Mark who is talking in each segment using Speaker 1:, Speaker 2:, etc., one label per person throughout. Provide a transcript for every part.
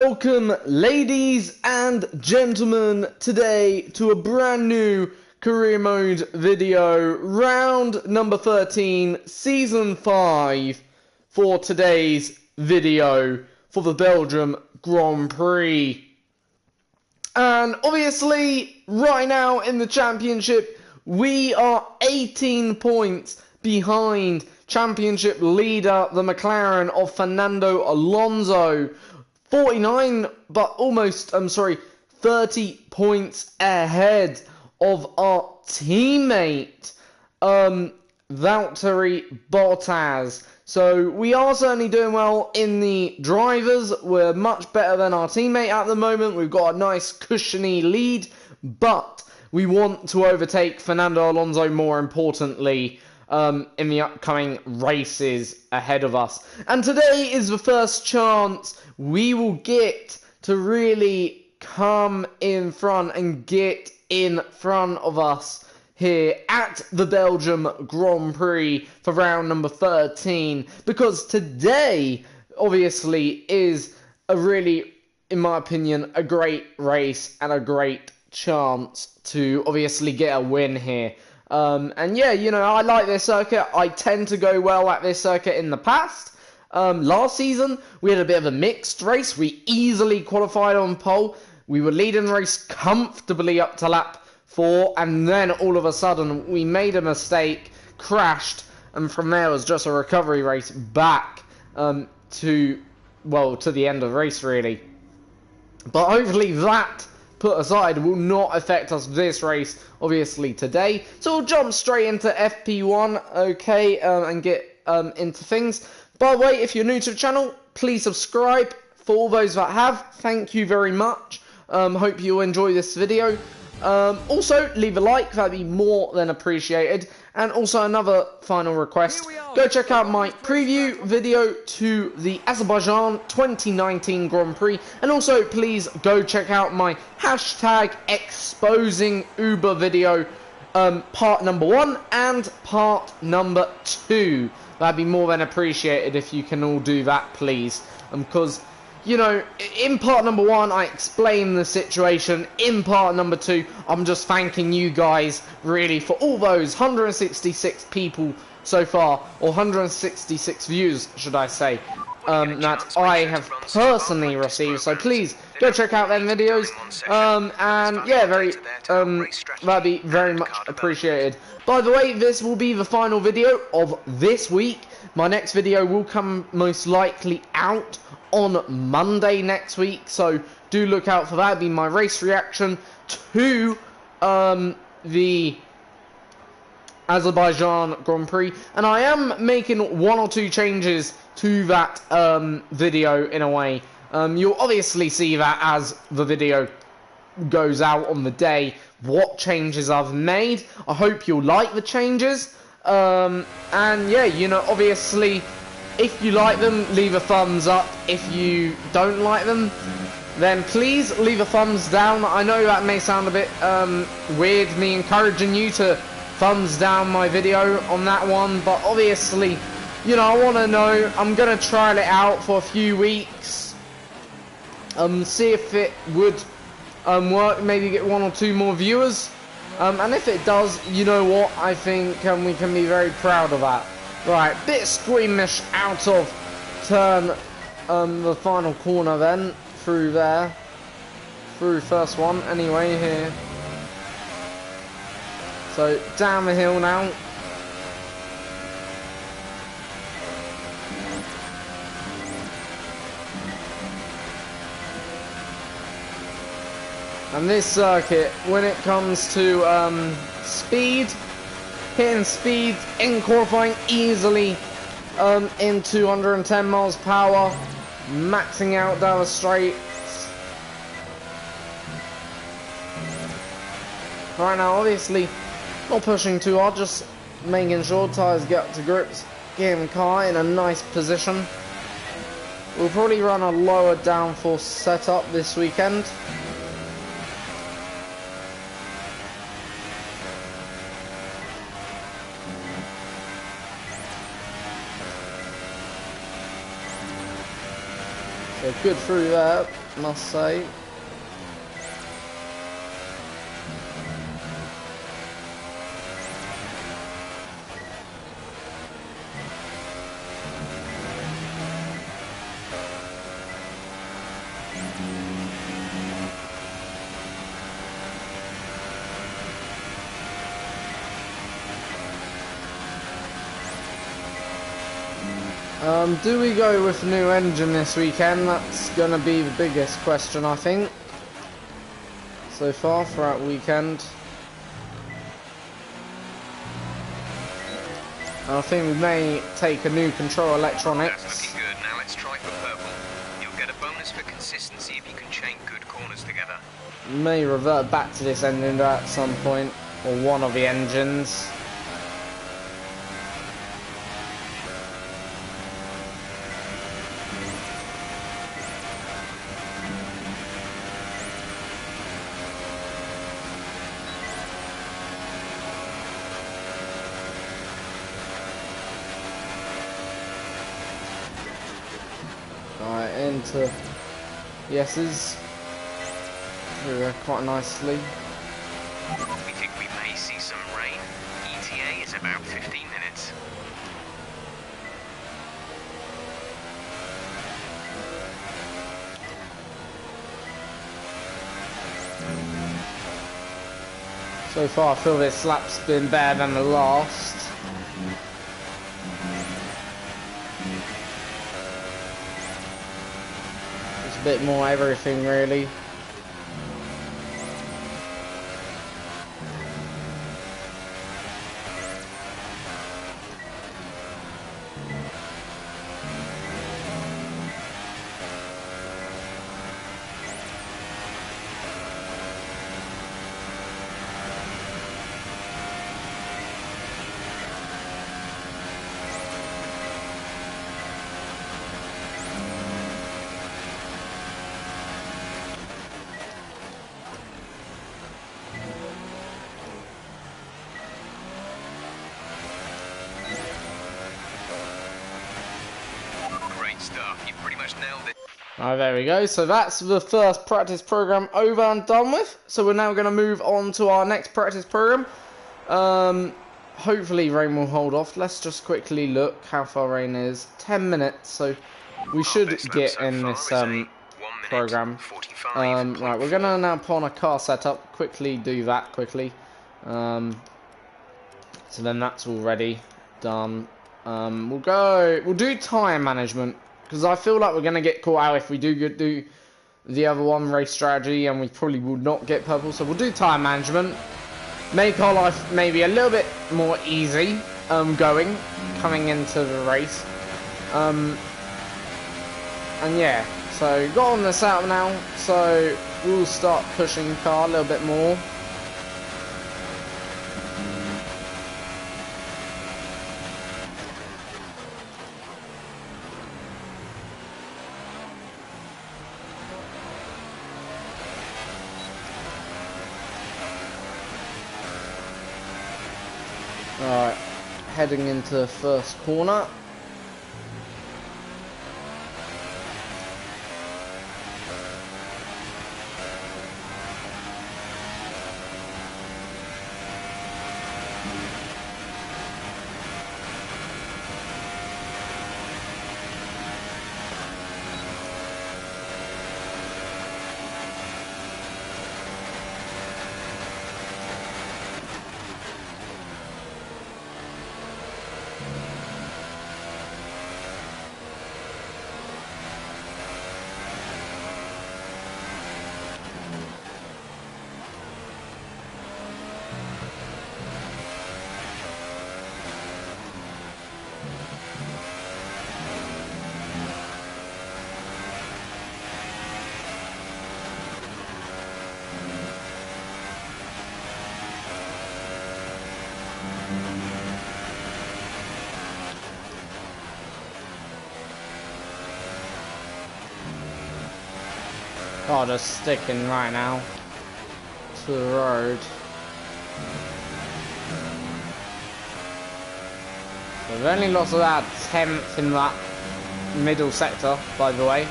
Speaker 1: Welcome, ladies and gentlemen, today to a brand new career mode video, round number 13, season 5, for today's video for the Belgium Grand Prix. And obviously, right now in the championship, we are 18 points behind championship leader, the McLaren of Fernando Alonso. 49, but almost, 30 points ahead of our teammate, Valtteri Bottas. So we are certainly doing well in the drivers. We're much better than our teammate at the moment. We've got a nice cushiony lead, but we want to overtake Fernando Alonso, more importantly, in the upcoming races ahead of us. And today is the first chance we will get to really come in front and get in front of us here at the Belgium Grand Prix for round number 13, because today obviously is a really, in my opinion, a great race and a great chance to obviously get a win here. And yeah, you know, I like this circuit. I tend to go well at this circuit in the past. Last season, we had a bit of a mixed race. We easily qualified on pole. We were leading the race comfortably up to lap 4, and then all of a sudden, we made a mistake, crashed, and from there was just a recovery race back to the end of the race, really. But hopefully that, put aside, will not affect us this race, obviously, today. So we'll jump straight into FP1, okay, and get into things. By the way, if you're new to the channel, please subscribe. For all those that have, thank you very much. Hope you'll enjoy this video. Also, leave a like, that'd be more than appreciated. And also another final request, go check out my preview video to the Azerbaijan 2019 Grand Prix. And also, please go check out my hashtag exposing Uber video, part number 1 and part number 2. That'd be more than appreciated if you can all do that, please. Because, you know, in part number 1, I explain the situation. In part number 2, I'm just thanking you guys, really, for all those 166 people so far, or 166 views, should I say, that I have personally received. So please, go check out them videos, and yeah, that'd be very much appreciated. By the way, this will be the final video of this week. My next video will come most likely out on Monday next week, so do look out for that. It'll be my race reaction to the Azerbaijan Grand Prix, and I am making 1 or 2 changes to that video in a way. You'll obviously see that as the video goes out on the day, what changes I've made. I hope you'll like the changes, and yeah, you know, obviously if you like them, leave a thumbs up. If you don't like them, then please leave a thumbs down. I know that may sound a bit weird, me encouraging you to thumbs down my video on that one, but obviously, you know, I want to know. I'm going to trial it out for a few weeks, see if it would work, maybe get 1 or 2 more viewers, and if it does, you know what, I think we can be very proud of that. Right, bit squeamish out of turn, the final corner then, through there, through first one, anyway, here. So, down the hill now. And this circuit, when it comes to speed, hitting speed in qualifying easily in 210 miles per hour, maxing out down the straight. Right now, obviously, not pushing too hard, just making sure tyres get up to grips, getting the car in a nice position. We'll probably run a lower downforce setup this weekend. So good through there. must say. Do we go with a new engine this weekend? That's going to be the biggest question, I think, so far throughout the weekend. I think we may take a new control electronics.
Speaker 2: That's looking good. Now let's try for purple. You'll get a bonus for consistency if you can chain good corners together.
Speaker 1: May revert back to this engine at some point, or one of the engines. Alright, into yeses. Quite nicely.
Speaker 2: We think we may see some rain. ETA is about 15 minutes.
Speaker 1: So far I feel this lap's been better than the last. It's a bit more everything really.
Speaker 2: You pretty much nailed it.
Speaker 1: Oh, there we go. So that's the first practice program over and done with. So we're now going to move on to our next practice program. Hopefully rain will hold off. Let's just quickly look how far rain is. 10 minutes. So we should get in this program. Right, we're going to now put on a car setup. Quickly do that quickly. So then that's all ready. Done. We'll do time management, because I feel like we're going to get caught out if we do the other one, race strategy, and we probably will not get purple. So we'll do time management, make our life maybe a little bit more easy coming into the race. And yeah, so got on the setup now, so we'll start pushing the car a little bit more. Alright, heading into the first corner. Oh, just sticking right now to the road. So we've only lost about 10th in that middle sector, by the way.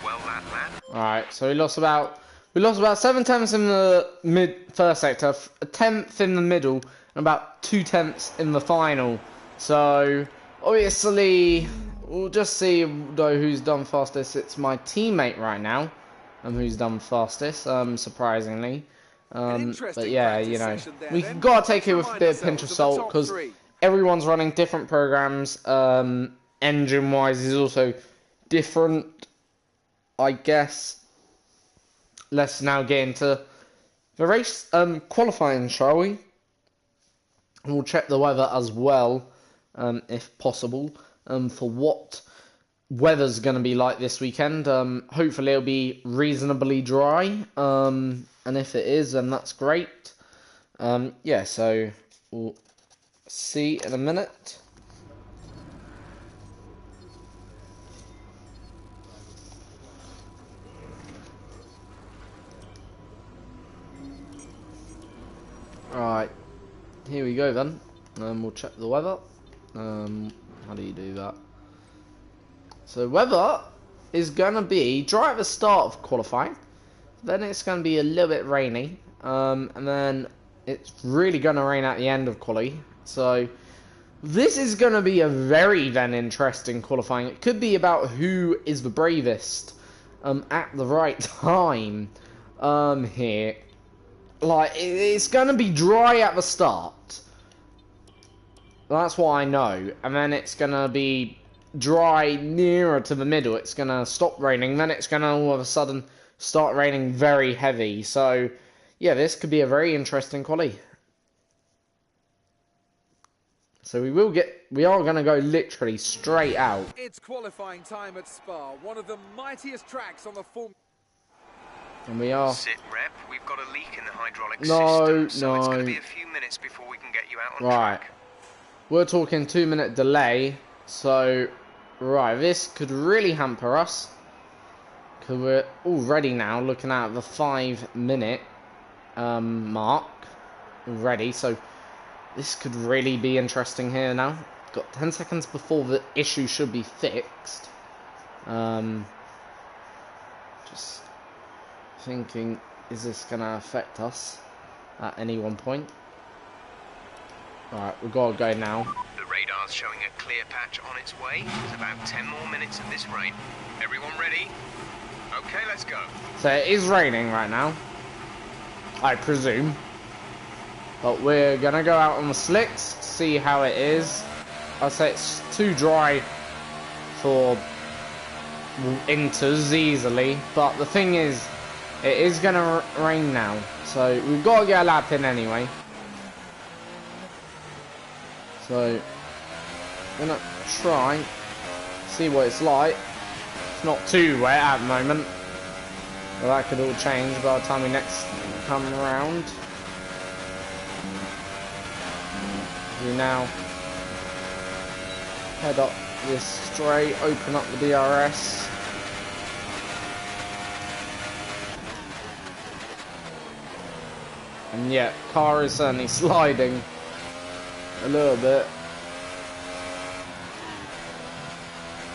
Speaker 2: well that lap.
Speaker 1: Alright, so we lost about 7/10 in the first sector, a tenth in the middle, and about 2/10 in the final. So obviously we'll just see though who's done fastest. It's my teammate right now, who's done fastest, surprisingly. But yeah, you know, we've got to take it with a bit of pinch of salt because everyone's running different programs. Engine-wise is also different, I guess. Let's now get into the race qualifying, shall we? We'll check the weather as well, if possible, for what weather's going to be like this weekend. Hopefully it'll be reasonably dry, and if it is, then that's great. Yeah, so we'll see in a minute. Alright, here we go then. We'll check the weather. How do you do that? So weather is gonna be dry at the start of qualifying. Then it's gonna be a little bit rainy. And then it's really gonna rain at the end of quali. So this is gonna be a very then interesting qualifying. It could be about who is the bravest at the right time here. Like, it's going to be dry at the start. That's what I know. And then it's going to be dry nearer to the middle. It's going to stop raining. Then it's going to all of a sudden start raining very heavy. So, yeah, this could be a very interesting quali. So we are going to go literally straight out.
Speaker 3: It's qualifying time at Spa, one of the mightiest tracks on the Formula.
Speaker 1: And we are.
Speaker 2: Sit rep, we've got a leak in the hydraulic system, so it's going to be a few minutes before we can get you out on track.
Speaker 1: We're talking 2-minute delay, so right, this could really hamper us. Because we're already now looking at the 5-minute mark already, so this could really be interesting here now. Got 10 seconds before the issue should be fixed. Just thinking, is this going to affect us at any one point? Alright, we've got to go now.
Speaker 2: The radar's showing a clear patch on its way. There's about 10 more minutes of this rain. Everyone ready? Okay, let's go.
Speaker 1: So it is raining right now, I presume. But we're going to go out on the slicks to see how it is. I'd say it's too dry for inters easily. But the thing is, it is going to rain now, so we've got to get a lap in anyway. So, I'm going to try, see what it's like. It's not too wet at the moment, but that could all change by the time we next come around. We now head up this straight, open up the DRS. And yeah, car is certainly sliding a little bit.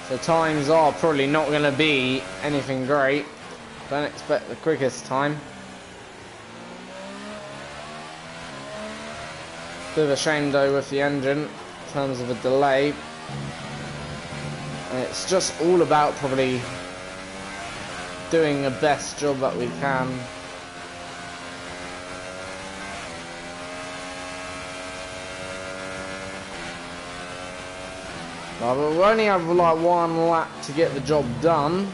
Speaker 1: So times are probably not going to be anything great. Don't expect the quickest time. Bit of a shame though with the engine in terms of a delay. And it's just all about probably doing the best job that we can. But we'll only have like one lap to get the job done.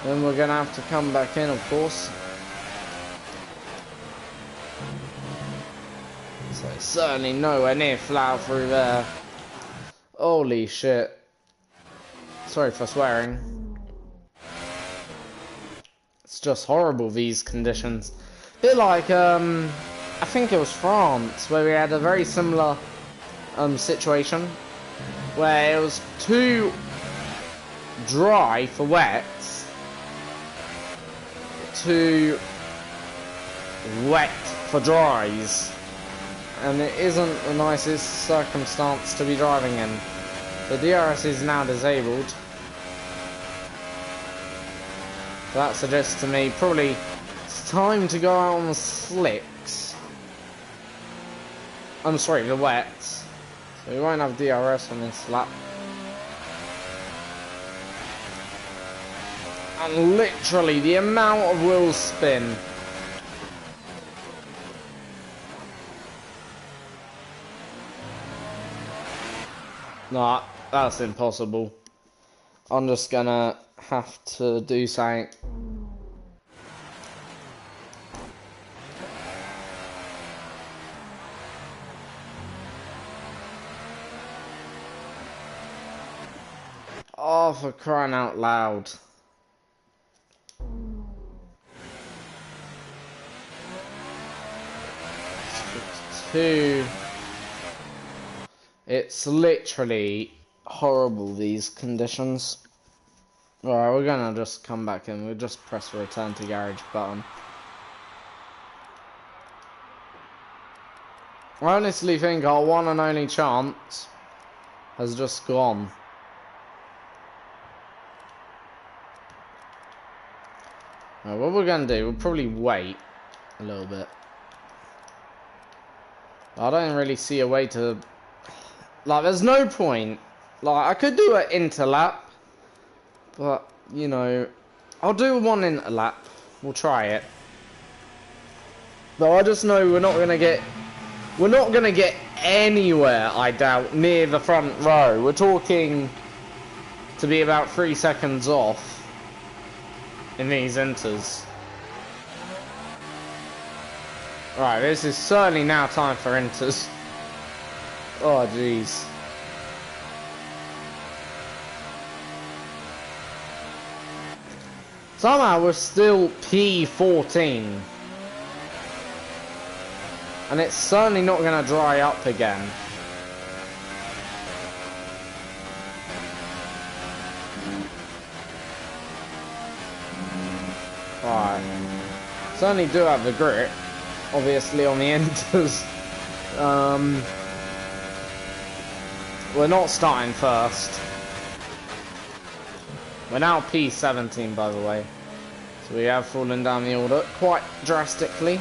Speaker 1: Then we're going to have to come back in, of course. So it's certainly nowhere near flat through there. Holy shit. Sorry for swearing. It's just horrible, these conditions. A bit like, I think it was France, where we had a very similar situation where it was too dry for wets, too wet for dries, and it isn't the nicest circumstance to be driving in. The DRS is now disabled. That suggests to me probably it's time to go out on the slicks. I'm sorry, the wets. So we won't have DRS on this lap. And literally the amount of wheel spin. Nah, that's impossible. I'm just gonna have to do something. Oh, for crying out loud. It's literally horrible, these conditions. Alright, we're gonna just come back in. We'll just press the return to garage button. I honestly think our one and only chance has just gone. Right, what we're gonna do, we'll probably wait a little bit. I don't really see a way to... Like, there's no point. Like, I could do an interlap. But, you know, I'll do one interlap. We'll try it. But I just know we're not gonna get anywhere, I doubt, near the front row. We're talking to be about 3 seconds off in these inters. Right, this is certainly now time for inters. Oh, jeez. Somehow we're still P14. And it's certainly not going to dry up again. Alright. Certainly do have the grip. Obviously on the inters. We're not starting first. We're now P17, by the way. So we have fallen down the order quite drastically.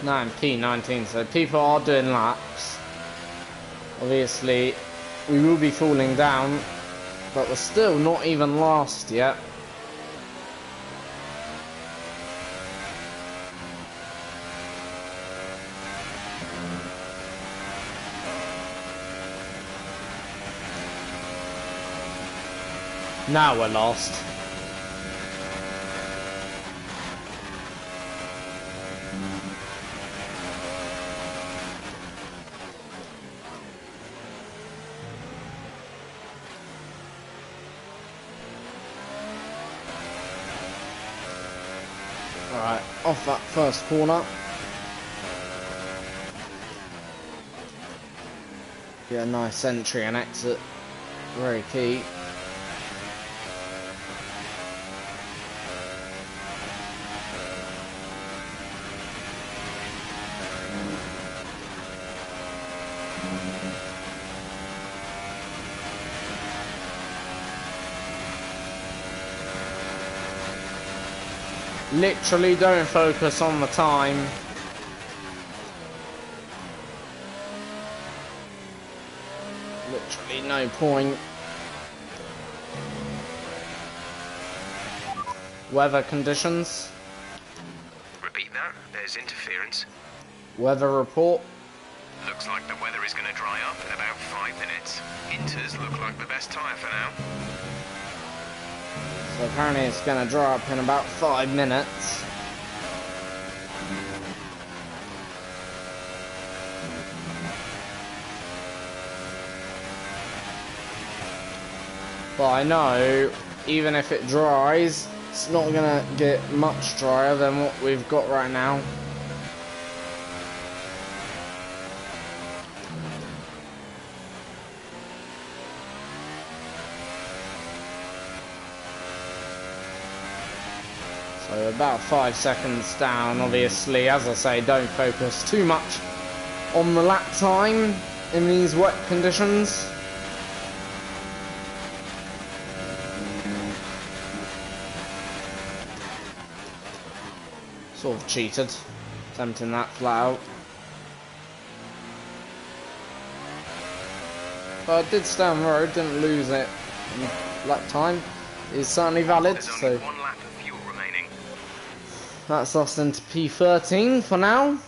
Speaker 1: No, I'm P19, so people are doing laps. Obviously, we will be falling down, but we're still not even last yet. Now we're lost. Alright, off that first corner. Yeah, nice entry and exit. Very key. Literally don't focus on the time. Literally no point. Weather conditions.
Speaker 2: Repeat that. There's interference.
Speaker 1: Weather report.
Speaker 2: Looks like the weather is going to dry up in about 5 minutes. Inters look like the best tyre for now.
Speaker 1: So apparently it's going to dry up in about 5 minutes. But I know, even if it dries, it's not gonna get much drier than what we've got right now. So about 5 seconds down, obviously. As I say, don't focus too much on the lap time in these wet conditions. Sort of cheated, attempting that flat out. But I did stay on the road, didn't lose it. Lap time is certainly valid,
Speaker 2: There's
Speaker 1: so
Speaker 2: only 1 lap of fuel remaining.
Speaker 1: that's us into P13 for now.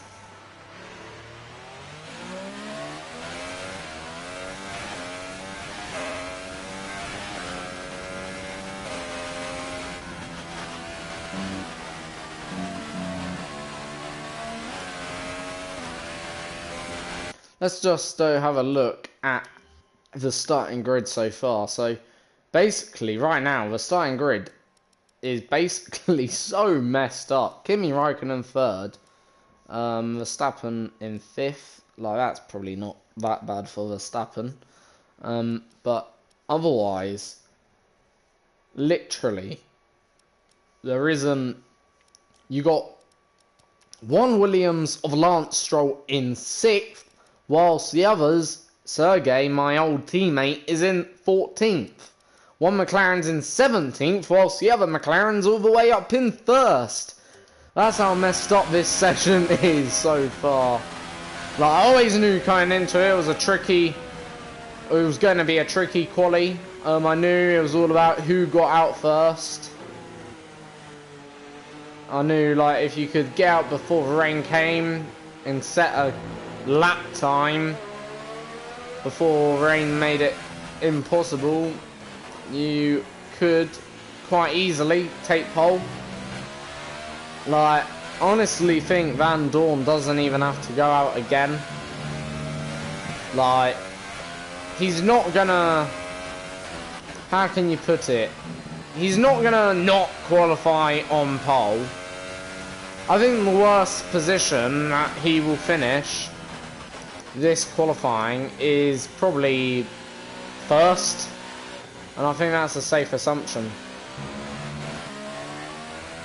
Speaker 1: Let's just have a look at the starting grid so far. So basically right now the starting grid is basically so messed up. Kimi Raikkonen third, Verstappen in 5th. Like, that's probably not that bad for Verstappen. But otherwise, literally, there isn't. You got one Williams of Lance Stroll in 6th, whilst the others, Sergey, my old teammate, is in 14th. One McLaren's in 17th, whilst the other McLaren's all the way up in 1st. That's how messed up this session is so far. Like, I always knew coming into it, it was going to be a tricky quali. I knew it was all about who got out first. I knew, like, if you could get out before the rain came and set a lap time before rain made it impossible, you could quite easily take pole. Like, honestly think Van Dorn doesn't even have to go out again. Like, he's not gonna, how can you put it, he's not gonna not qualify on pole. I think the worst position that he will finish this qualifying is probably 1st, and I think that's a safe assumption.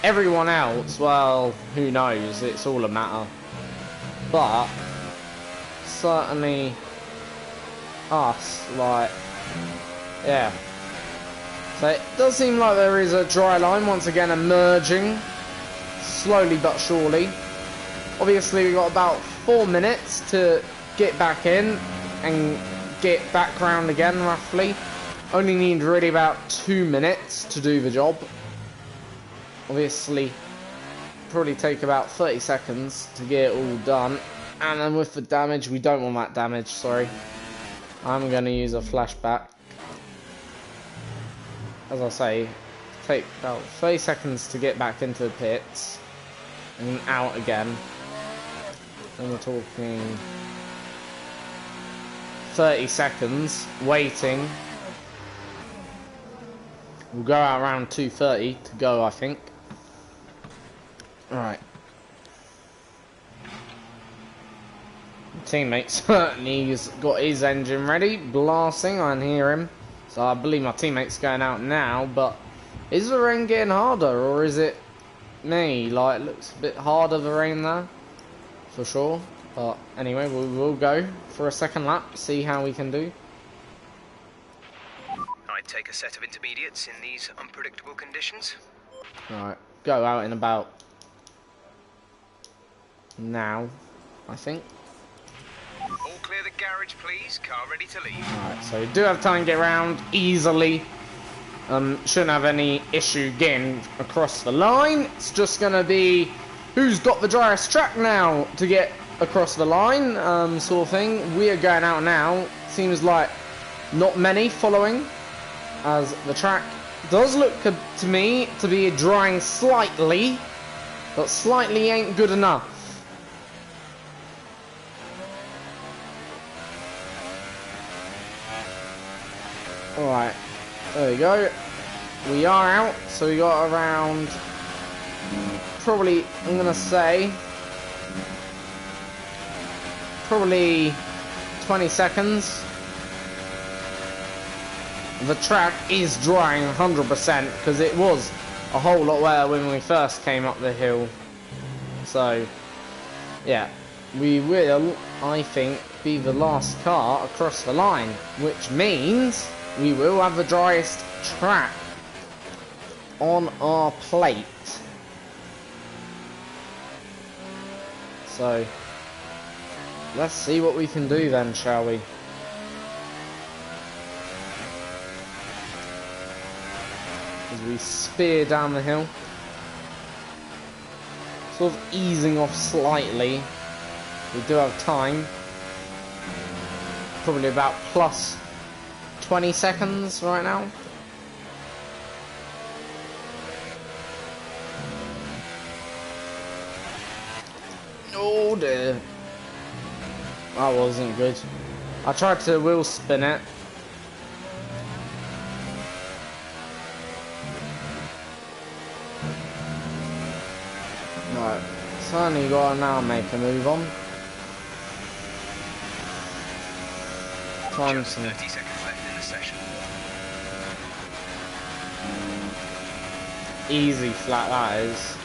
Speaker 1: Everyone else, well, who knows, it's all a matter. But certainly us, like, yeah. So it does seem like there is a dry line once again emerging, slowly but surely. Obviously we've got about 4 minutes to get back in and get back round again, roughly. Only need really about 2 minutes to do the job. Obviously, probably take about 30 seconds to get it all done. And then with the damage, we don't want that damage, sorry. I'm going to use a flashback. As I say, take about 30 seconds to get back into the pits. And out again. And we're talking 30 seconds, waiting. We'll go out around 2:30 to go, I think. Alright. Teammate certainly's got his engine ready, blasting, I can hear him. So I believe my teammate's going out now, but is the rain getting harder, or is it me? Like, it looks a bit harder, the rain there, for sure. But anyway, we will go for a second lap, see how we can do.
Speaker 2: I'd take a set of intermediates in these unpredictable conditions.
Speaker 1: Alright, go out in about now, I think.
Speaker 2: All clear the garage, please. Car ready to leave.
Speaker 1: Alright, so we do have time to get around easily. Shouldn't have any issue getting across the line. It's just going to be who's got the driest track now to get across the line, sort of thing. We are going out now. Seems like not many following, as the track does look to me to be drying slightly, but slightly ain't good enough. Alright, There we go. We are out, so we got around, probably, I'm gonna say, probably 20 seconds. The track is drying 100% because it was a whole lot wetter when we first came up the hill. So, yeah, we will, I think, be the last car across the line, which means we will have the driest track on our plate. So, let's see what we can do then, shall we? As we spear down the hill. Sort of easing off slightly. We do have time. Probably about plus 20 seconds right now. Oh dear. That wasn't good. I tried to wheel spin it. Right, certainly gotta now make a move on. Time
Speaker 2: Just 30 seconds left in the session.
Speaker 1: Easy flat that is.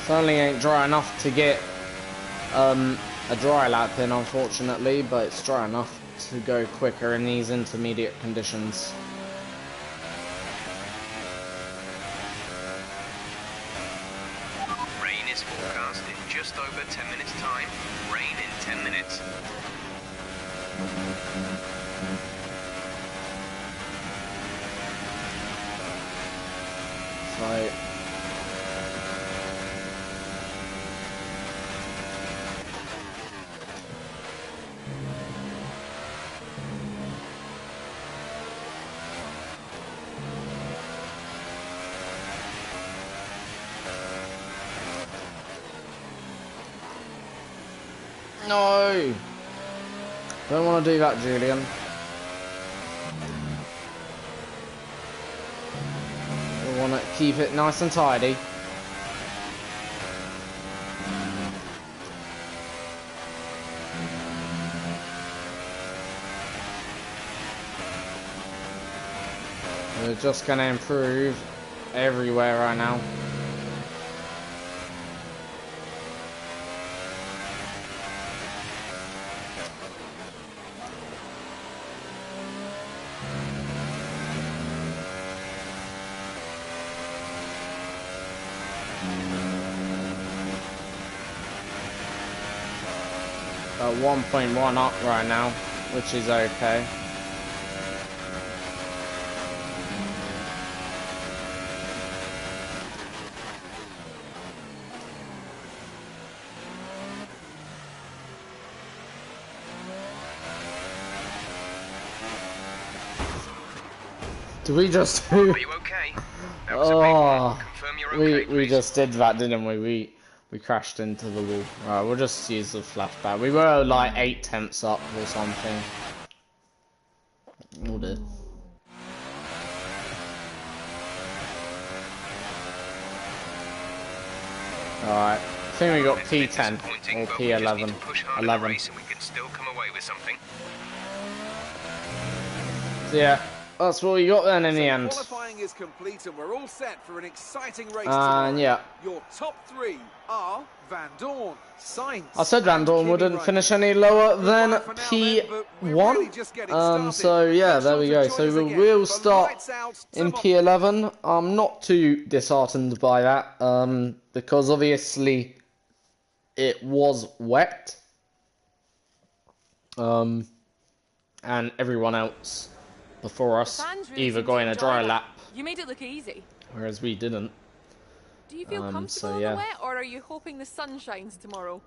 Speaker 1: Certainly ain't dry enough to get a dry lap in, unfortunately, but it's dry enough to go quicker in these intermediate conditions.
Speaker 2: Rain is forecast in just over 10 minutes time. Rain in 10 minutes.
Speaker 1: So no! Don't want to do that, Julian. We want to keep it nice and tidy. We're just going to improve everywhere right now. About 1.1 up right now, which is okay. Did we just
Speaker 2: Are you okay? That was a big one. Confirm you're okay,
Speaker 1: we
Speaker 2: please.
Speaker 1: just did that, didn't we? We crashed into the wall. Right, we'll just use the flashback. We were like 8 tenths up or something. Oh dear. Alright, I think we got
Speaker 2: It's a bit
Speaker 1: P10
Speaker 2: disappointing,
Speaker 1: or
Speaker 2: but we just need
Speaker 1: P11.
Speaker 2: to push hard in the race and we can still come away with something.
Speaker 1: So yeah, that's what we got then in the end.
Speaker 3: Qualifying is complete and we're all set for an exciting race
Speaker 1: And
Speaker 3: tomorrow.
Speaker 1: yeah.
Speaker 3: Your top three are Van Dorn, Sainz,
Speaker 1: I said Van Dorn
Speaker 3: and
Speaker 1: wouldn't
Speaker 3: Kimi
Speaker 1: finish
Speaker 3: Räikkönen.
Speaker 1: any lower than
Speaker 3: Goodbye for now then, but we're really
Speaker 1: P1.
Speaker 3: just getting started.
Speaker 1: So yeah,
Speaker 3: Make
Speaker 1: there
Speaker 3: sure
Speaker 1: we
Speaker 3: to
Speaker 1: go.
Speaker 3: join
Speaker 1: So
Speaker 3: us
Speaker 1: we
Speaker 3: again
Speaker 1: will
Speaker 3: for
Speaker 1: start
Speaker 3: Lights Out
Speaker 1: in
Speaker 3: tomorrow.
Speaker 1: P11. I'm not too disheartened by that, because obviously it was wet. And everyone else before us either going a dry lap,
Speaker 4: You made it look easy.
Speaker 1: whereas we didn't.
Speaker 4: Do you feel comfortable
Speaker 1: so
Speaker 4: in
Speaker 1: yeah.
Speaker 4: the wet, or are you hoping the sun shines tomorrow?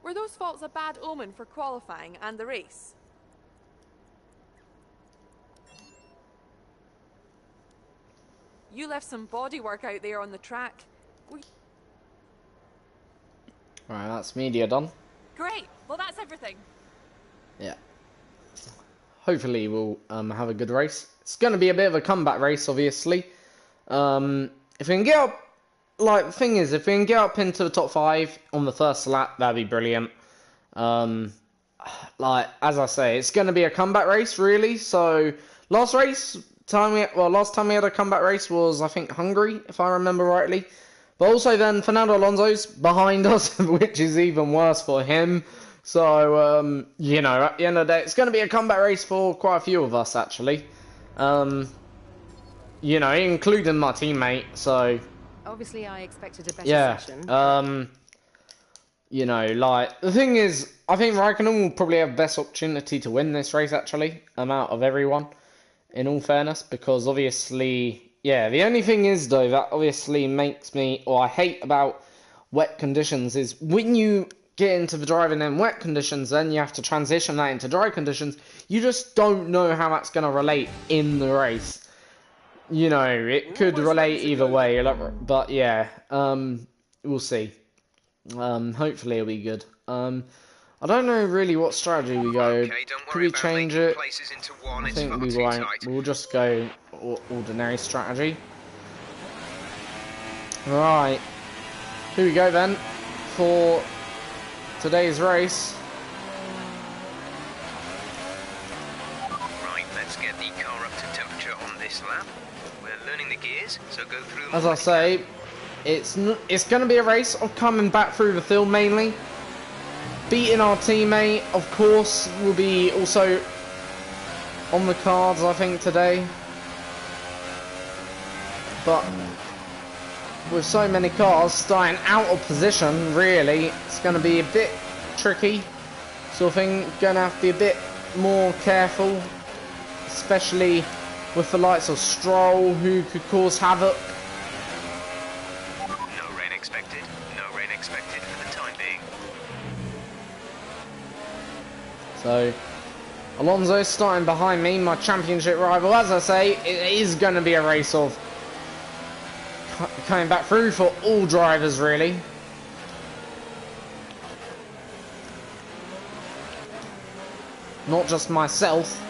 Speaker 4: Were those faults a bad omen for qualifying and the race? You left some bodywork out there on the track.
Speaker 1: Alright, that's media done.
Speaker 4: Great. Well, that's everything.
Speaker 1: Yeah. Hopefully we'll have a good race. It's going to be a bit of a comeback race, obviously. If we can get up, like, the thing is, if we can get up into the top 5 on the first lap, that'd be brilliant. Like, as I say, it's going to be a comeback race, really. So, last time we had a comeback race was, I think, Hungary, if I remember rightly. But also then, Fernando Alonso's behind us, which is even worse for him. So, you know, at the end of the day, it's going to be a comeback race for quite a few of us, actually. You know, including my teammate, so...
Speaker 5: Obviously, I expected a better
Speaker 1: session. You know, like, the thing is, I think Raikkonen will probably have the best opportunity to win this race, actually, out of everyone, in all fairness, because obviously, yeah, the only thing is, though, that obviously makes me, or I hate about wet conditions, is when you get into the driving in wet conditions, then you have to transition that into dry conditions, you just don't know how that's going to relate in the race. You know, it could relate either way, but yeah, we'll see. Hopefully it'll be good. I don't know really what strategy we go.
Speaker 2: Okay,
Speaker 1: Could we change it?
Speaker 2: I
Speaker 1: think we won't. We'll just go ordinary strategy. Right. Here we go then for today's race.
Speaker 2: Right, let's get the car up to temperature on this lap. We're learning the gears, so go through them.
Speaker 1: As I say, it's going to be a race of coming back through the field mainly. Beating our teammate, of course, will be also on the cards, I think, today. But with so many cars starting out of position, really, it's going to be a bit tricky. So I think going to have to be a bit more careful, especially with the likes of Stroll, who could cause havoc.
Speaker 2: No rain expected. No rain expected for the time being.
Speaker 1: So, Alonso starting behind me, my championship rival. As I say, it is going to be a race of coming back through for all drivers, really. Not just myself.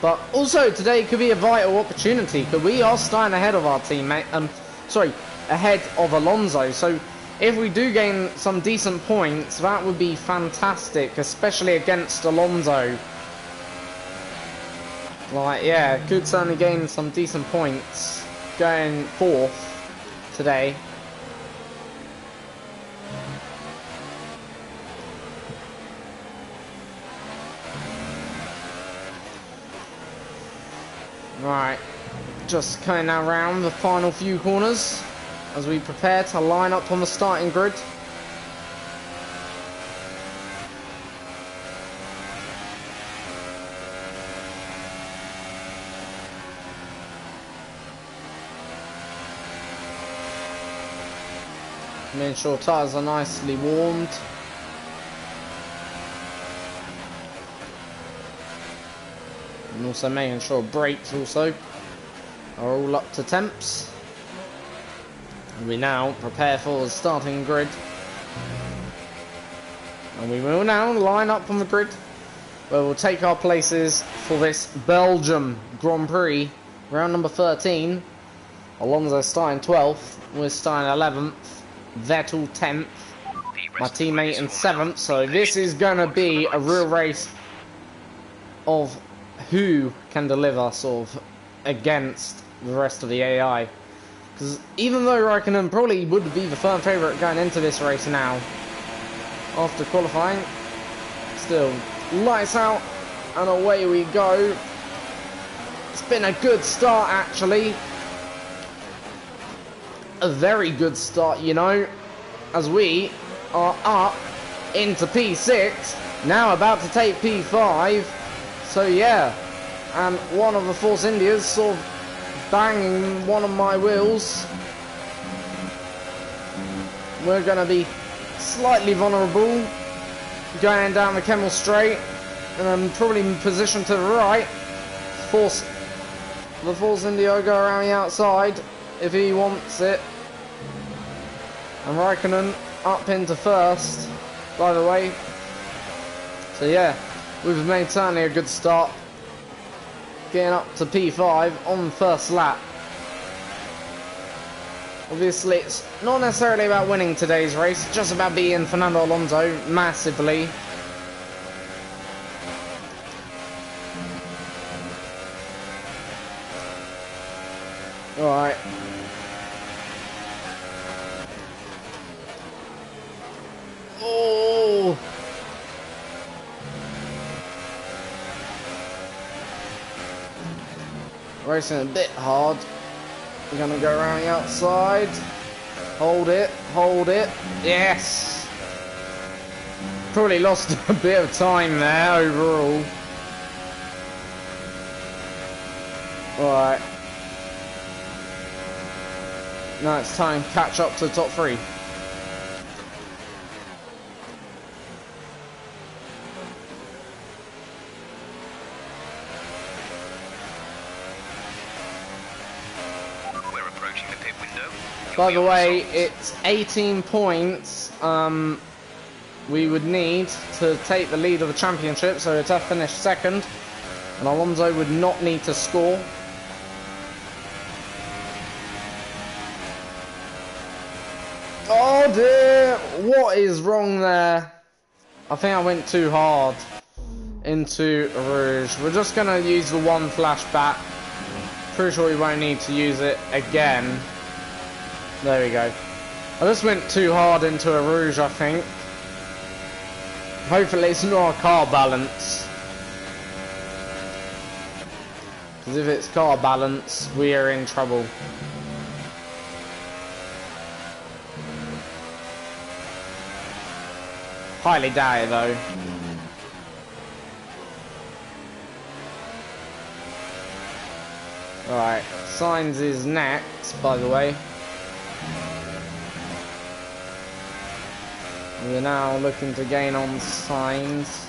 Speaker 1: But also today could be a vital opportunity, because we are starting ahead of our teammate. Ahead of Alonso. So if we do gain some decent points, that would be fantastic, especially against Alonso. Like, yeah, could certainly gain some decent points going fourth today. Right, just coming now round the final few corners as we prepare to line up on the starting grid. Making sure tyres are nicely warmed. And also making sure brakes also are all up to temps. And we now prepare for the starting grid. And we will now line up on the grid where we'll take our places for this Belgium Grand Prix. Round number 13. Alonso starting 12th. We're starting 11th. Vettel 10th. My teammate in 7th. So this is going to be a real race of who can deliver sort of against the rest of the AI. Because even though Raikkonen probably would be the firm favourite going into this race now, after qualifying, still lights out and away we go. It's been a good start actually. A very good start, you know, as we are up into P6, now about to take P5. So yeah, and one of the Force Indias sort of banging one of my wheels. we're going to be slightly vulnerable going down the Kemmel Straight, and I'm probably positioned to the right. Force Indiogo around the outside if he wants it. And Raikkonen up into first, by the way. So yeah, we've made certainly a good start. Getting up to P5 on the first lap. Obviously, it's not necessarily about winning today's race, it's just about beating Fernando Alonso massively. Alright. Oh! Racing a bit hard. We're gonna go around the outside. Hold it, hold it. Yes! Probably lost a bit of time there overall. Alright. Now it's time to catch up to the top three. By the way, it's 18 points we would need to take the lead of the championship, so to finish second, and Alonso would not need to score. Oh dear, what is wrong there? I think I went too hard into Rouge. We're just going to use the one flashback. Pretty sure we won't need to use it again. There we go. I just went too hard into a Rouge, I think. Hopefully it's not a car balance. Because if it's car balance, we are in trouble. Highly doubt it though. Alright, Sainz is next, by the way. We're now looking to gain on Sainz.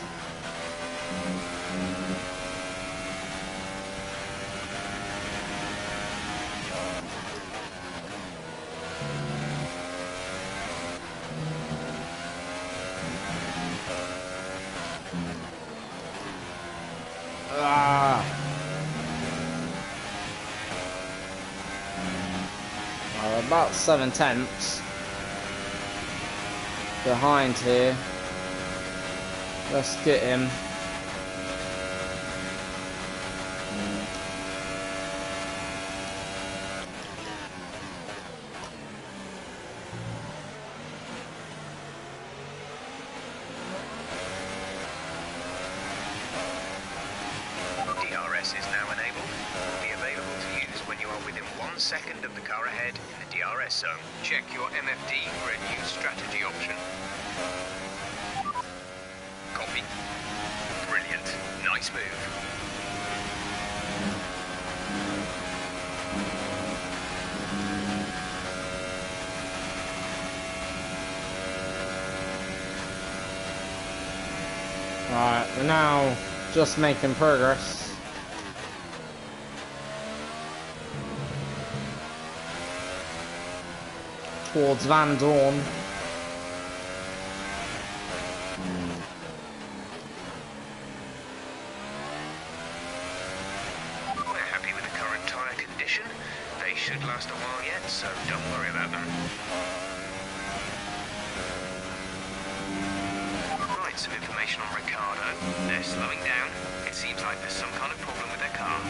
Speaker 1: About 7/10 behind here. Let's get him.
Speaker 2: DRS is now enabled. Will be available to use when you are within 1 second of the car ahead in the DRS zone. Check your MFD for a new strategy option. Copy. Brilliant. Nice move.
Speaker 1: Alright, we're now just making progress. Towards Van Dorn.
Speaker 2: We're happy with the current tyre condition. They should last a while yet, so don't worry about them. Right, some information on Ricciardo. They're slowing down. It seems like there's some kind of problem with their car.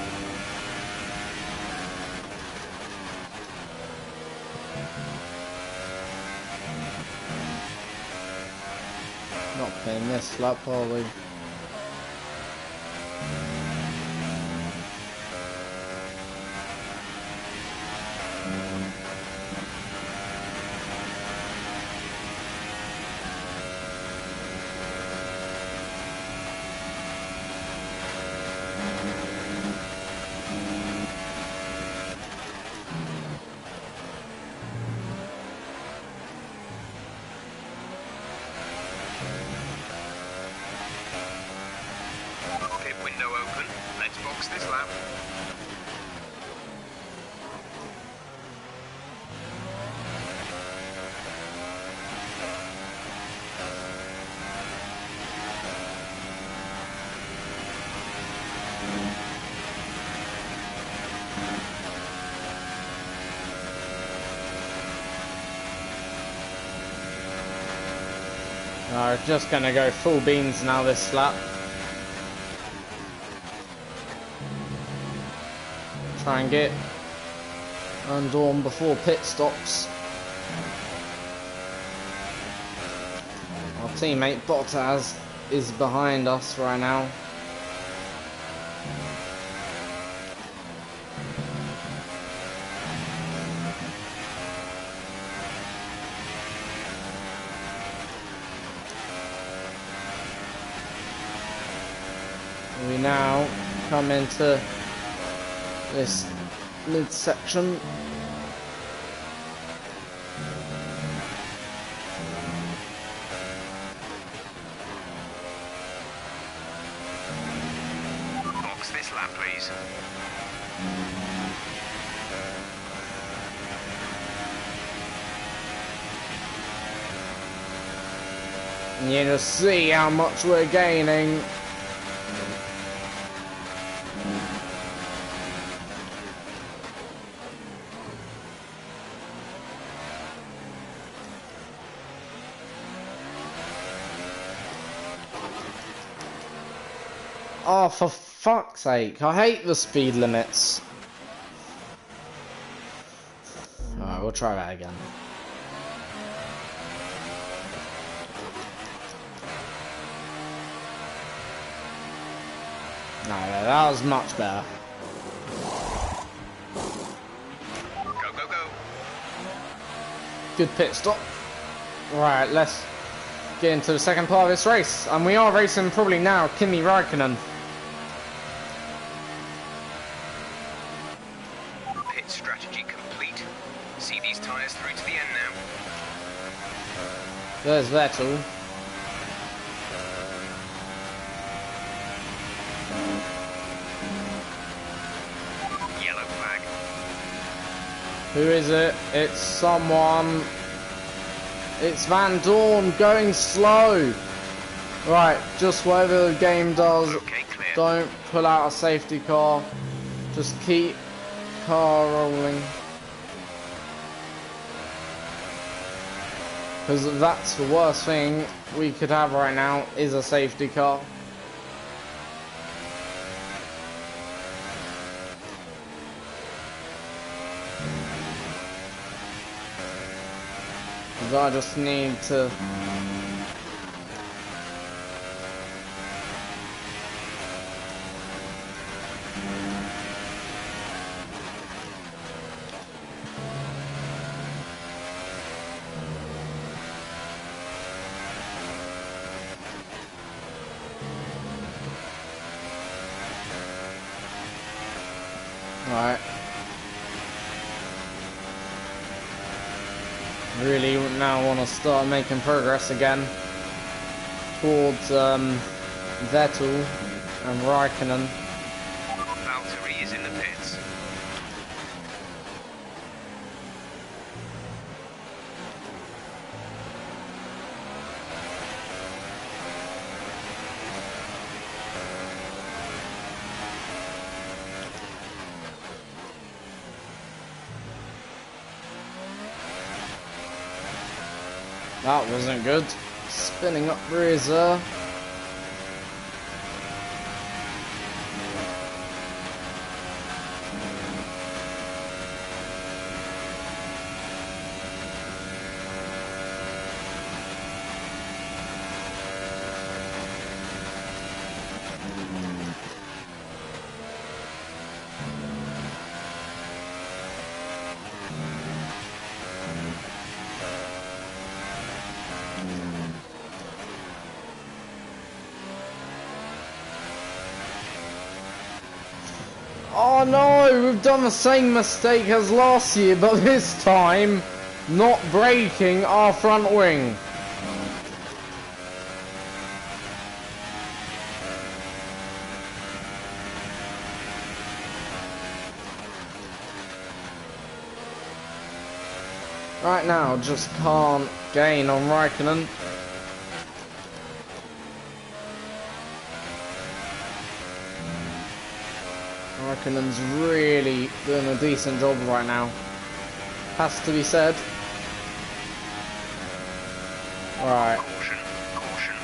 Speaker 1: Not playing this lap, are we?
Speaker 2: No open. Let's box this lap.
Speaker 1: No, just gonna go full beans now this lap. Try and get Undawn before pit stops. Our teammate Bottas is behind us right now. We now come into this midsection.
Speaker 2: Box this lap, please.
Speaker 1: And you just see how much we're gaining. Oh, for fuck's sake, I hate the speed limits. Alright, we'll try that again. No, that was much better.
Speaker 2: Go, go, go.
Speaker 1: Good pit stop. Right, let's get into the second part of this race. And we are racing probably now Kimi Räikkönen.
Speaker 2: Pit strategy complete. See these tyres through to the end now.
Speaker 1: There's Vettel.
Speaker 2: Yellow flag.
Speaker 1: Who is it? It's someone. It's Van Dorn going slow. Right, just whatever the game does,
Speaker 2: Okay, clear.
Speaker 1: don't pull out a safety car. Just keep car rolling. Because that's the worst thing we could have right now, is a safety car. I just need to Right. Really now want to start making progress again towards Vettel and Raikkonen.
Speaker 2: Valtteri is in the pits.
Speaker 1: That wasn't good. Spinning up rears there. Oh no, we've done the same mistake as last year, but this time, not braking our front wing. Right now, just can't gain on Raikkonen. Raikkonen's really doing a decent job right now. Has to be said. Right.
Speaker 2: Caution, caution.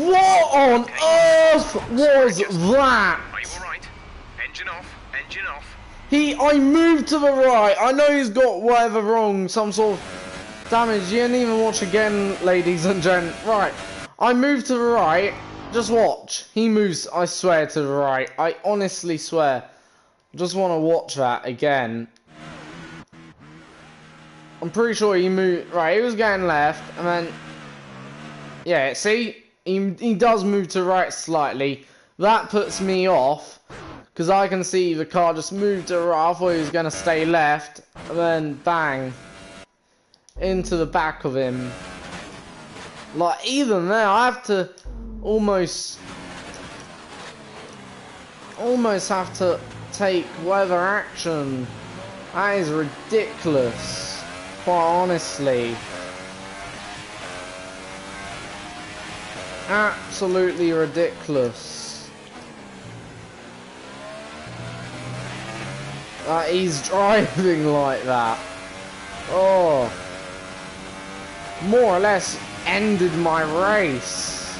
Speaker 1: What on earth was that?
Speaker 2: Are you alright? Engine off, engine off.
Speaker 1: I moved to the right. I know he's got whatever wrong, some sort of damage. You didn't even watch again, ladies and gent. Right. I moved to the right. Just watch. He moves, I swear, to the right. I honestly swear. Just want to watch that again. I'm pretty sure he moved. Right, he was going left, and then. Yeah, see? He does move to the right slightly. That puts me off. Because I can see the car just moved to the right. I thought he was going to stay left. And then bang. Into the back of him. Like, even there, I have to almost have to take weather action. That is ridiculous. Quite honestly. Absolutely ridiculous. That he's driving like that. Oh. More or less ended my race.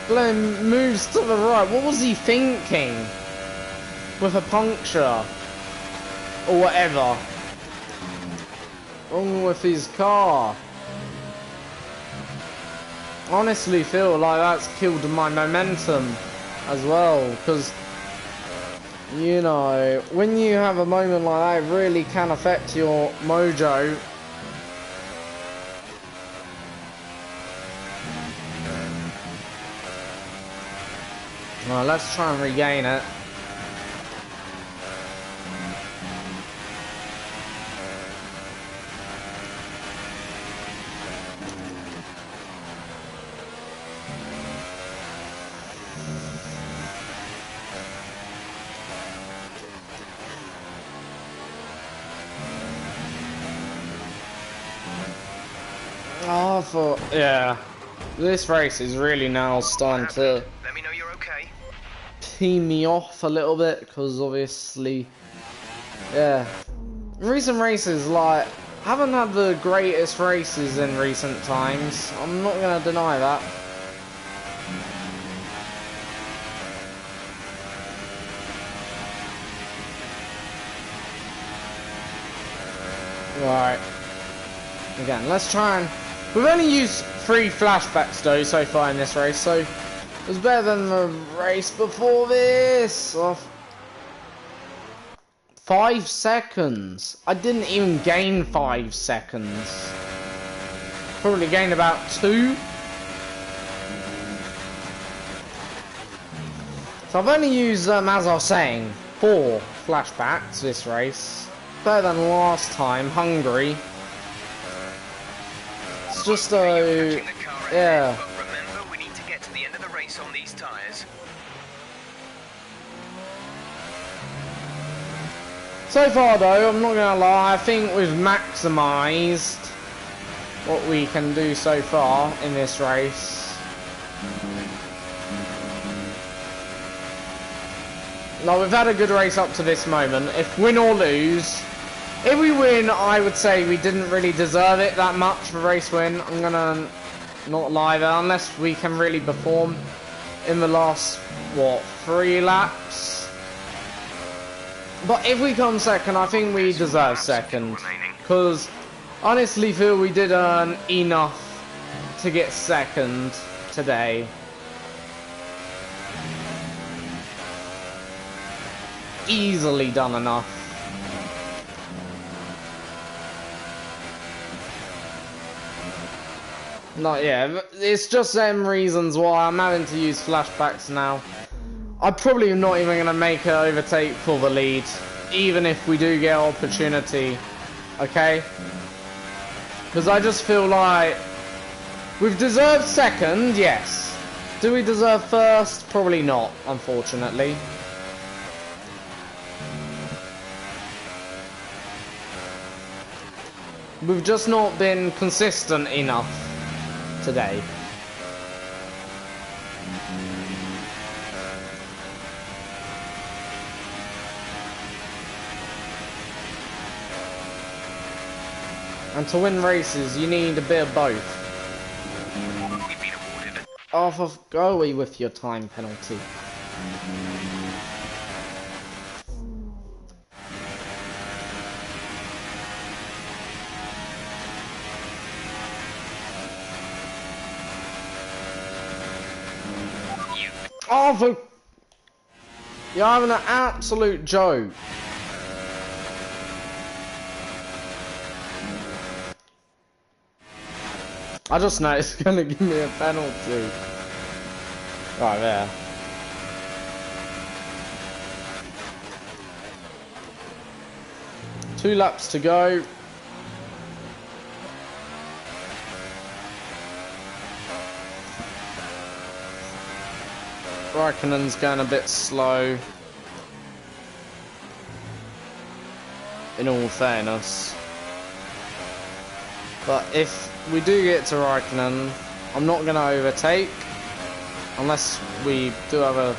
Speaker 1: Glenn moves to the right. What was he thinking? With a puncture. Or whatever. Wrong with his car. Honestly feel like that's killed my momentum as well, because you know, when you have a moment like that, it really can affect your mojo. Well, let's try and regain it. Oh, I thought, yeah, this race is really now starting to
Speaker 2: Let me know you're okay.
Speaker 1: pee me off a little bit, because obviously, yeah, recent races, like, haven't had the greatest races in recent times. I'm not going to deny that. Right. Again, let's try and... We've only used 3 flashbacks though so far in this race, so it was better than the race before this. Oh, 5 seconds. I didn't even gain 5 seconds. Probably gained about 2. So I've only used, as I was saying, 4 flashbacks this race. Better than last time, Hungary. It's just a... yeah.
Speaker 2: But remember, we need to get to the end of the race on these tyres.
Speaker 1: So far though, I'm not gonna lie, I think we've maximised what we can do so far in this race. Now, we've had a good race up to this moment. If win or lose, if we win, I would say we didn't really deserve it that much for race win. I'm gonna not lie there, unless we can really perform in the last, what, 3 laps? But if we come second, I think we deserve second. Because honestly feel we did earn enough to get second today. Easily done enough. Not yeah, it's just them reasons why I'm having to use flashbacks now. I'm probably not even going to make an overtake for the lead, even if we do get opportunity, okay? Because I just feel like We've deserved second, yes. Do we deserve first? Probably not, unfortunately. We've just not been consistent enough today. And to win races, you need a bit of both. Arthur, go away with your time penalty. Arthur! You're having an absolute joke. I just know it's gonna give me a penalty. Right there. Two laps to go. Raikkonen's going a bit slow. In all fairness. But if we do get to Raikkonen, I'm not going to overtake. Unless we do have a...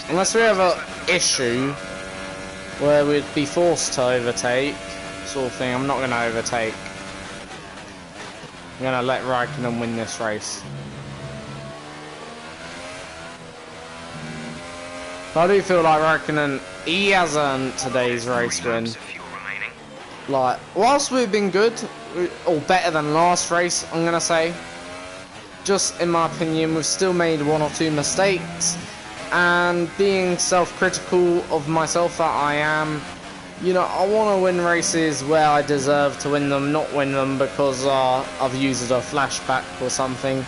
Speaker 1: Unless we have an issue where we'd be forced to overtake, sort of thing, I'm not going to overtake. I'm going to let Raikkonen win this race. I do feel like Raikkonen, he has earned today's race win. Like, whilst we've been good, or better than last race, I'm going to say, just in my opinion, we've still made one or two mistakes. And being self-critical of myself that I am, you know, I want to win races where I deserve to win them, not win them because I've used a flashback or something,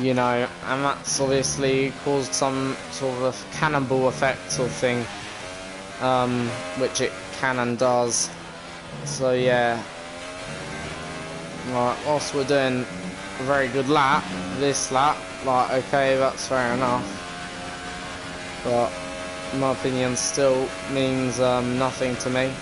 Speaker 1: you know, and that's obviously caused some sort of cannonball effect sort of thing, which it can and does. So yeah, right, whilst we're doing a very good lap, this lap, like, okay, that's fair enough, but in my opinion still means nothing to me.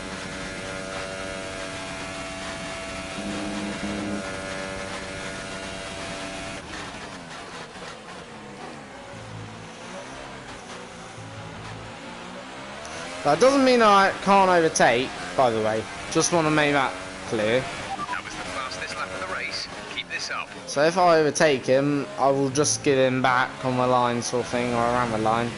Speaker 1: That doesn't mean I can't overtake, by the way. Just want to make that clear.
Speaker 2: That was the fastest lap of the race. Keep this up.
Speaker 1: So if I overtake him, I will just get him back on my line sort of thing, or around the line.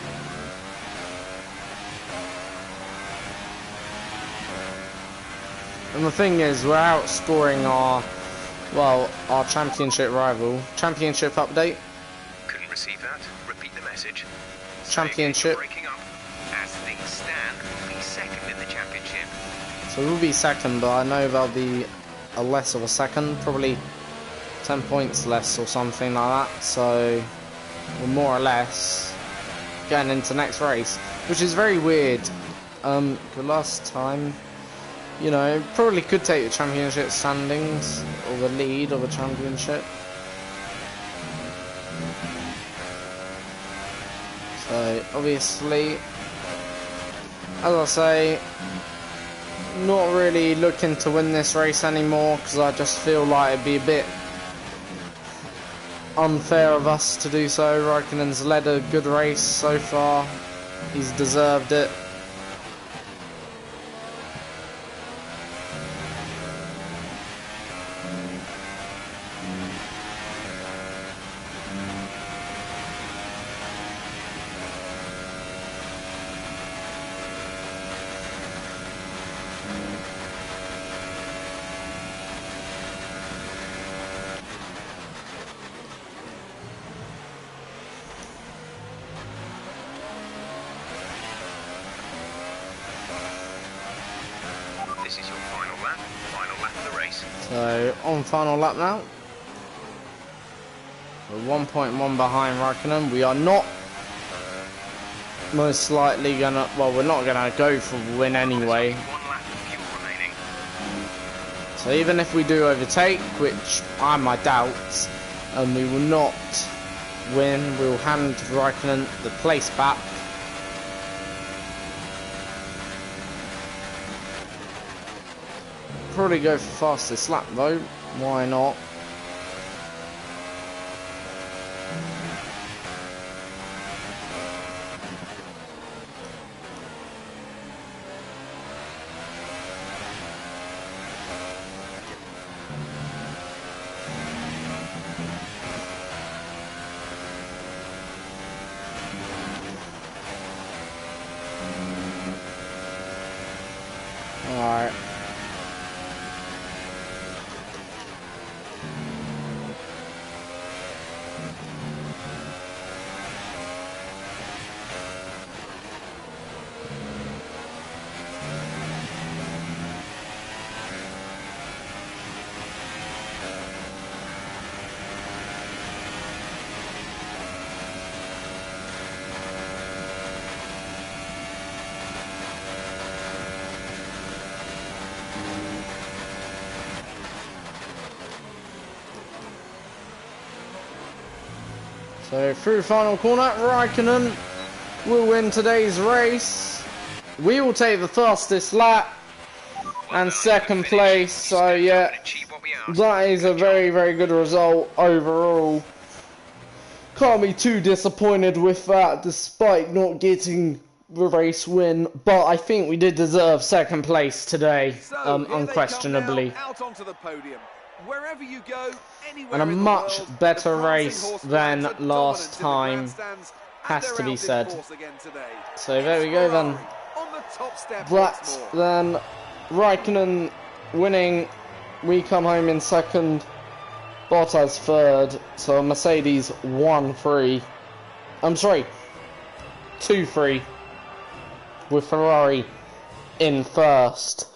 Speaker 1: And the thing is, we're outscoring our championship rival. Championship update.
Speaker 2: Couldn't receive that. Repeat the message.
Speaker 1: Championship.
Speaker 2: Breaking up. As things stand, we'll be second in the championship.
Speaker 1: So we'll be second, but I know there'll be a less of a second, probably 10 points less or something like that. So we're more or less getting into next race, which is very weird. The last time, you know, probably could take the championship standings or the lead of the championship. So obviously, as I say, not really looking to win this race anymore because I just feel like it'd be a bit unfair of us to do so. Raikkonen's led a good race so far. He's deserved it.
Speaker 2: This is your final lap of the race.
Speaker 1: So on final lap now. We're 1.1 behind Raikkonen. We are not most likely gonna, well, we're not gonna go for the win anyway.
Speaker 2: One lap of fuel remaining.
Speaker 1: So even if we do overtake, which I have my doubts, and we will not win, we'll hand Raikkonen the place back. Probably go for fastest lap though, why not? Alright. So through final corner, Raikkonen will win today's race. We will take the fastest lap and second place. So yeah, that is a very, very good result overall. Can't be too disappointed with that despite not getting the race win. But I think we did deserve second place today, unquestionably.
Speaker 3: Out onto the podium. Wherever you go,
Speaker 1: And a much better race than last time, has to be said. So there we go then. That's then Raikkonen winning. We come home in second, Bottas third. So Mercedes 1-3. I'm sorry, 2-3 with Ferrari in first.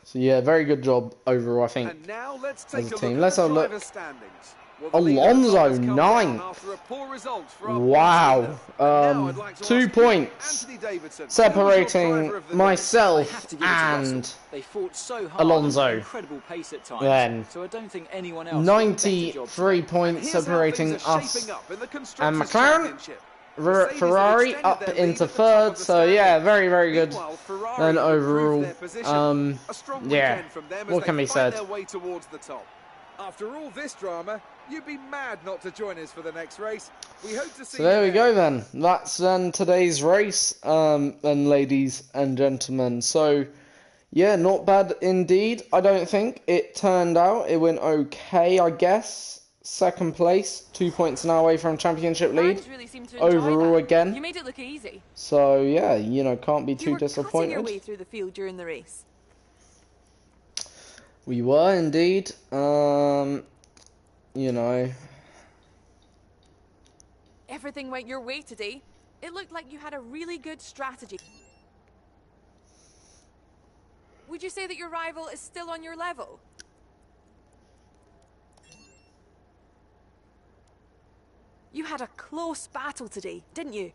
Speaker 1: So yeah, very good job overall, I think, as a team. Let's have a look. Alonso 9th. Wow. 2 points separating myself and Alonso. Then 93 points separating us and McLaren. Ferrari up into third, so yeah, very, very good. And overall, yeah, what can be said?
Speaker 3: After all this drama, you'd be mad not to join us for the next race. We hope to see
Speaker 1: So there we go then. That's then today's race, and ladies and gentlemen. So yeah, not bad indeed. I don't think it turned out. It went okay, I guess. Second place, 2 points now away from championship lead.
Speaker 4: Really seemed to
Speaker 1: Overall
Speaker 4: that.
Speaker 1: again.
Speaker 4: You made it look easy.
Speaker 1: So yeah, you know, can't be too disappointed.
Speaker 4: You were cutting your way through the field during the race.
Speaker 1: We were indeed. You know.
Speaker 4: Everything went your way today. It looked like you had a really good strategy. Would you say that your rival is still on your level? You had a close battle today, didn't you?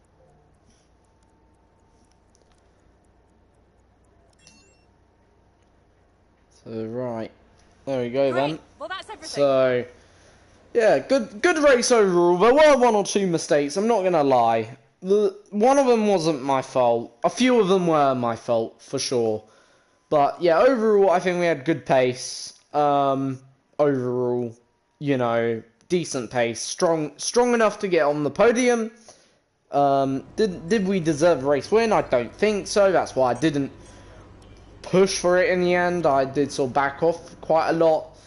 Speaker 1: So right, there we go
Speaker 4: Great.
Speaker 1: then.
Speaker 4: Well, that's everything.
Speaker 1: So yeah, good race overall. There were 1 or 2 mistakes. I'm not gonna lie. One of them wasn't my fault. A few of them were my fault for sure. But yeah, overall I think we had good pace. Overall, you know, decent pace, strong enough to get on the podium. Did we deserve a race win? I don't think so. That's why I didn't push for it in the end. I did sort of back off quite a lot,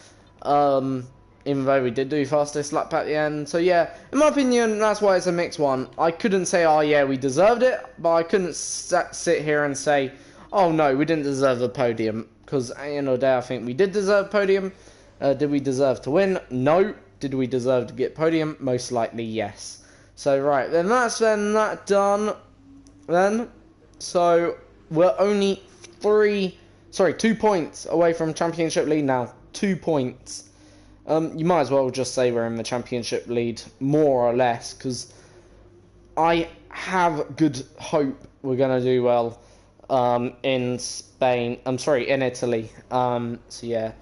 Speaker 1: even though we did do fastest lap at the end. So yeah, in my opinion, that's why it's a mixed one. I couldn't say, oh yeah, we deserved it, but I couldn't sit here and say, oh no, we didn't deserve the podium, because at the end of the day, I think we did deserve podium. Did we deserve to win? No. Did we deserve to get podium? Most likely, yes. So right, then that's that done. Then, so we're only 2 points away from championship lead now. 2 points. You might as well just say we're in the championship lead, more or less, because I have good hope we're gonna do well. in Spain. I'm sorry, in Italy. So yeah.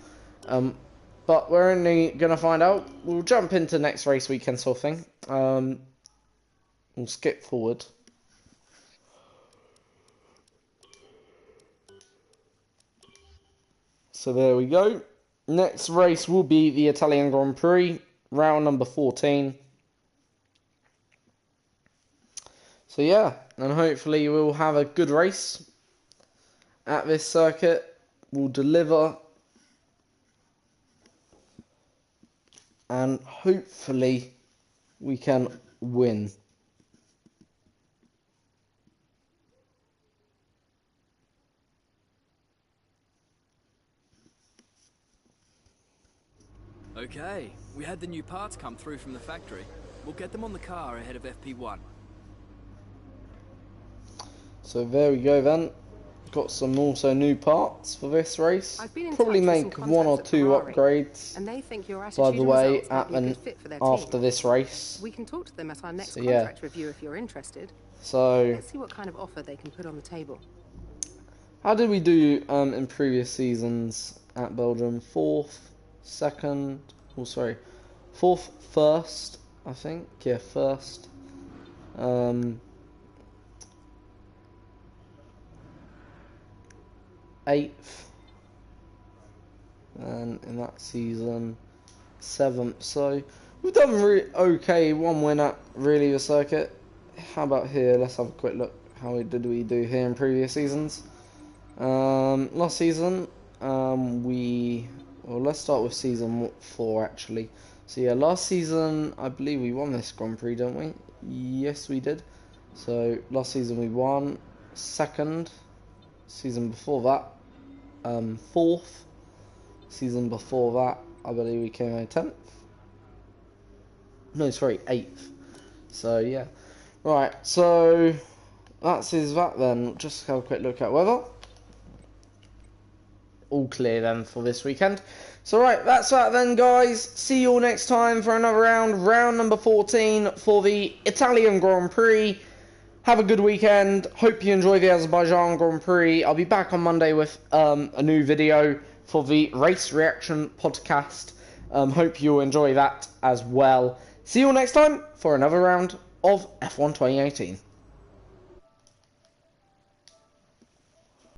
Speaker 1: But we're only gonna find out. We'll jump into next race weekend sort of thing. We'll skip forward. So there we go. Next race will be the Italian Grand Prix, round number 14. So yeah, and hopefully we'll have a good race at this circuit. We'll deliver, and hopefully we can win.
Speaker 6: Okay, we had the new parts come through from the factory. We'll get them on the car ahead of FP1.
Speaker 1: So there we go then. Got some also new parts for this race.
Speaker 5: I've been in
Speaker 1: Probably
Speaker 5: touch with
Speaker 1: make
Speaker 5: some
Speaker 1: one or
Speaker 5: contacts at
Speaker 1: two
Speaker 5: Ferrari,
Speaker 1: upgrades.
Speaker 5: and they think your
Speaker 1: By
Speaker 5: attitude
Speaker 1: the
Speaker 5: and
Speaker 1: way,
Speaker 5: results might be a good fit for their
Speaker 1: after
Speaker 5: team.
Speaker 1: this race.
Speaker 5: We can talk to them at our next
Speaker 1: So, yeah.
Speaker 5: contract review if you're interested.
Speaker 1: So
Speaker 5: Let's see what kind of offer they can put on the table.
Speaker 1: how did we do in previous seasons at Belgium? Fourth, second, oh sorry, fourth, first, I think. Yeah, first. Eighth, and in that season, seventh. So we've done okay. One win at really the circuit. How about here? Let's have a quick look. How did we do here in previous seasons? Last season, let's start with season 4 actually. So yeah, last season I believe we won this Grand Prix, don't we? Yes, we did. So last season we won. Second. Season before that, fourth. Season before that, I believe we came in 10th. No, sorry, 8th. So yeah, right. So that is that then. Just have a quick look at weather. All clear then for this weekend. So right, that's that then, guys. See you all next time for another round number 14 for the Italian Grand Prix. Have a good weekend. Hope you enjoy the Azerbaijan Grand Prix. I'll be back on Monday with a new video for the Race Reaction podcast. Hope you'll enjoy that as well. See you all next time for another round of F1 2018.